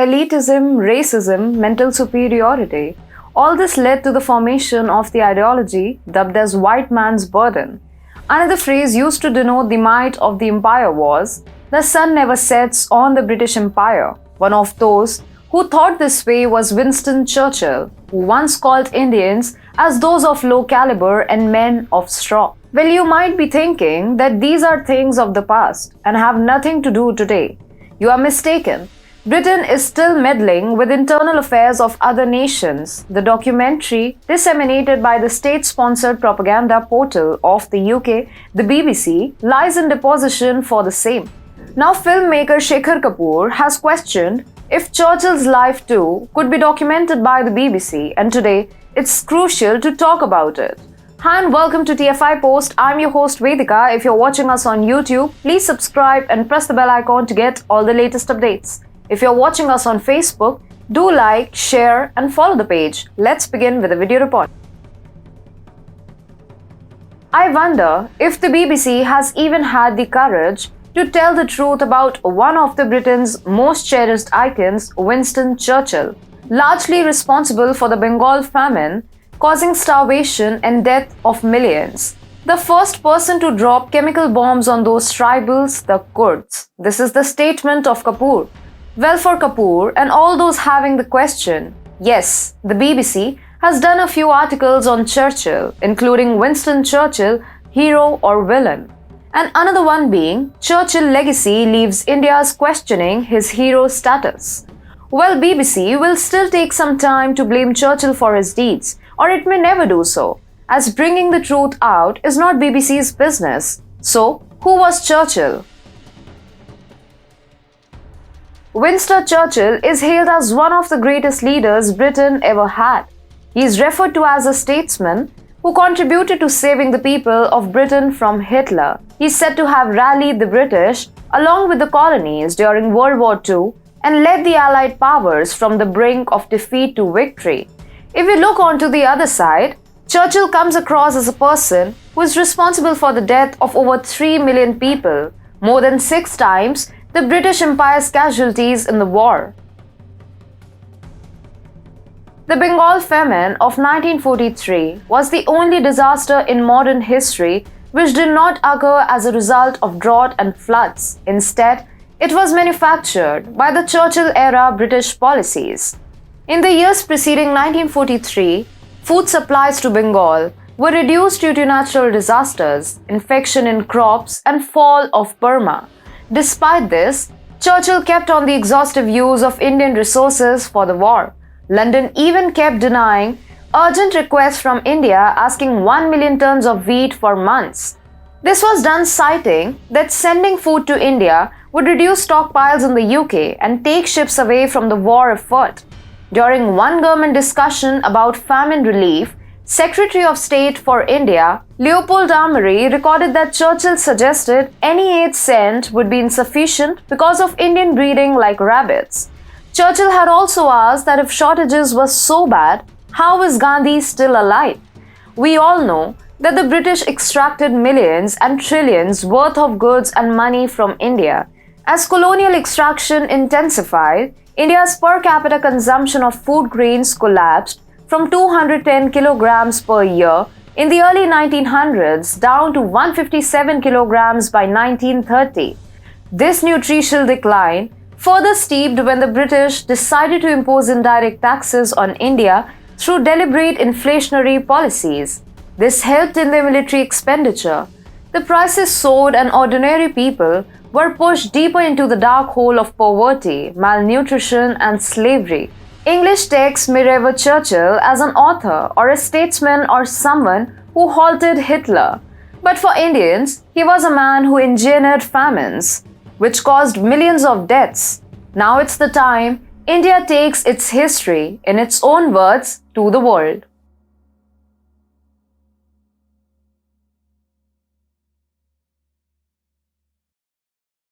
elitism, racism, mental superiority. All this led to the formation of the ideology dubbed as white man's burden. Another phrase used to denote the might of the empire was, "The sun never sets on the British Empire." One of those who thought this way was Winston Churchill, who once called Indians as those of low caliber and men of straw. Well, you might be thinking that these are things of the past and have nothing to do today. You are mistaken. Britain is still meddling with internal affairs of other nations. The documentary, disseminated by the state-sponsored propaganda portal of the UK, the BBC, lies in deposition for the same. Now, filmmaker Shekhar Kapoor has questioned if Churchill's life too could be documented by the BBC, and today it's crucial to talk about it. Hi and welcome to TFI Post. I'm your host Vedika. If you're watching us on YouTube, please subscribe and press the bell icon to get all the latest updates. If you're watching us on Facebook, do like, share and follow the page. Let's begin with the video report. I wonder if the BBC has even had the courage to tell the truth about one of the Britain's most cherished icons, Winston Churchill, largely responsible for the Bengal famine, causing starvation and death of millions. The first person to drop chemical bombs on those tribals, the Kurds. This is the statement of Kapoor. Well, for Kapoor and all those having the question, yes, the BBC has done a few articles on Churchill, including Winston Churchill, hero or villain. And another one being, Churchill legacy leaves India's questioning his hero status. Well, BBC will still take some time to blame Churchill for his deeds, or it may never do so, as bringing the truth out is not BBC's business. So, who was Churchill? Winston Churchill is hailed as one of the greatest leaders Britain ever had. He is referred to as a statesman who contributed to saving the people of Britain from Hitler. He is said to have rallied the British along with the colonies during World War II and led the Allied powers from the brink of defeat to victory. If we look onto the other side, Churchill comes across as a person who is responsible for the death of over 3 million people, more than 6 times the British Empire's casualties in the war. The Bengal famine of 1943 was the only disaster in modern history which did not occur as a result of drought and floods. Instead, it was manufactured by the Churchill-era British policies. In the years preceding 1943, food supplies to Bengal were reduced due to natural disasters, infection in crops, and fall of Burma. Despite this, Churchill kept on the exhaustive use of Indian resources for the war. London even kept denying urgent requests from India asking 1 million tons of wheat for months. This was done citing that sending food to India would reduce stockpiles in the UK and take ships away from the war effort. During one government discussion about famine relief, Secretary of State for India, Leopold Amery, recorded that Churchill suggested any aid sent would be insufficient because of Indian breeding like rabbits. Churchill had also asked that if shortages were so bad, how is Gandhi still alive? We all know that the British extracted millions and trillions worth of goods and money from India. As colonial extraction intensified, India's per capita consumption of food grains collapsed from 210 kilograms per year in the early 1900s down to 157 kilograms by 1930. This nutritional decline further steeped when the British decided to impose indirect taxes on India through deliberate inflationary policies. This helped in their military expenditure. The prices soared and ordinary people were pushed deeper into the dark hole of poverty, malnutrition, and slavery. English texts may revere Churchill as an author or a statesman or someone who halted Hitler. But for Indians, he was a man who engineered famines, which caused millions of deaths. Now it's the time India takes its history, in its own words, to the world.